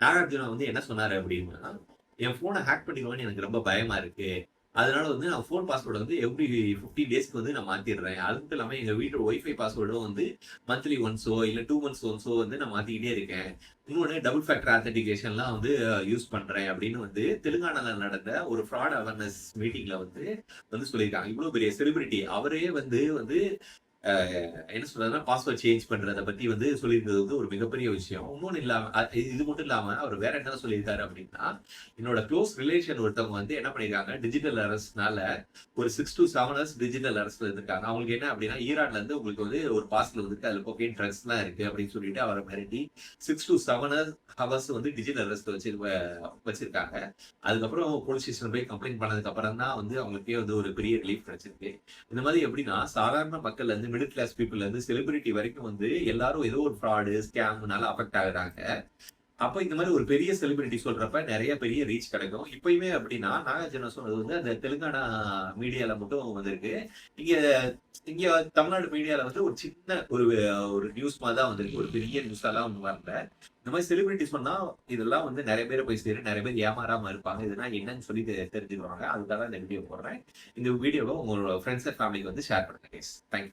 நாகார்ஜுனா வந்து என்ன சொன்னாரு அப்படின்னா, என் போனை ஹேக் பண்ணிடுவான்னு எனக்கு ரொம்ப பயமா இருக்கு. அதனால வந்து நான் ஃபோன் பாஸ்வேர்டு வந்து எவ்ரி 15 டேஸ்க்கு வந்து நான் மாத்திடுறேன். அது மட்டும் இல்லாம எங்க வீட்டோட ஒய்ஃபை பாஸ்வேர்டும் வந்து மந்த்லி ஒன்ஸோ இல்ல 2 மந்த்ஸ் ஒன்ஸோ வந்து நான் மாத்திக்கிட்டே இருக்கேன். இன்னொன்னு டபுள் ஃபேக்டர் ஆத்தென்டிகேஷன்லாம் வந்து யூஸ் பண்றேன் அப்படின்னு வந்து தெலுங்கானால நடந்த ஒரு ஃப்ராட் அவேர்னஸ் மீட்டிங்ல வந்து வந்து சொல்லியிருக்காங்க. இவ்வளவு பெரிய செலிபிரிட்டி அவரே வந்து வந்து என்ன சொல்றதுன்னா பாஸ்வேர்ட் சேஞ்ச் பண்றத பத்தி வந்து சொல்லியிருந்தது வந்து ஒரு மிகப்பெரிய விஷயம். இன்னொன்னு இல்லாம இது மட்டும் இல்லாம அவர் வேற என்ன சொல்லியிருக்காரு அப்படின்னா, என்னோட க்ளோஸ் ரிலேஷன் ஒருத்தவங்க வந்து என்ன பண்ணிருக்காங்க, டிஜிட்டல் அரெஸ்ட்னால ஒரு 6 to 7 ஹவர்ஸ் டிஜிட்டல் அரெஸ்ட்ல இருந்திருக்காங்க. அவங்களுக்கு என்ன அப்படின்னா, ஈரான்ல இருந்து உங்களுக்கு வந்து ஒரு பார்சல் வந்துருக்கு. அதுல கொக்கைன் ட்ரக்ஸ்லாம் இருக்கு அப்படின்னு சொல்லிட்டு அவரை மிரட்டி 6 to 7 ஹவர்ஸ் வந்து டிஜிட்டல் அரெஸ்ட் வச்சிருக்காங்க. அதுக்கப்புறம் போலீஸ் ஸ்டேஷன் போய் கம்ப்ளைண்ட் பண்ணதுக்கு அப்புறம் தான் வந்து அவங்களுக்கே வந்து ஒரு பெரிய ரிலீஃப் கிடைச்சிருக்கு. இந்த மாதிரி எப்படின்னா சாதாரண மக்கள்ல இருந்து மிடில் கிளாஸ் பீப்புள்ல இருந்து செலிபிரிட்டி வரைக்கும் வந்து எல்லாரும் ஏதோ ஒரு ஃப்ராடு ஸ்கேம்னால அஃபெக்ட் ஆகுறாங்க. அப்ப இந்த மாதிரி ஒரு பெரிய செலிபிரிட்டி சொல்றப்ப நிறைய பெரிய ரீச் கிடைக்கும். இப்பயுமே அப்படின்னா நாகார்ஜுனா சொன்னது வந்து அந்த தெலுங்கானா மீடியால மட்டும் வந்திருக்கு. இங்க இங்க தமிழ்நாடு மீடியால வந்து ஒரு சின்ன ஒரு ஒரு நியூஸ் மாதிரி தான் வந்திருக்கு. ஒரு பெரிய நியூஸ் எல்லாம் ஒண்ணு வரல. இந்த மாதிரி செலிபிரிட்டி சொன்னா இதெல்லாம் வந்து நிறைய பேரை போய் சேரும். நிறைய பேர் ஏமாறாம இருப்பாங்க. இதெல்லாம் என்னன்னு சொல்லி தெரிஞ்சுக்குவாங்க. அதுக்காக இந்த வீடியோ போடுறேன். இந்த வீடியோவை உங்களோட ஃப்ரெண்ட்ஸ் அண்ட் ஃபேமிலிக்கு வந்து ஷேர் பண்ணுங்க. தேங்க்யூ.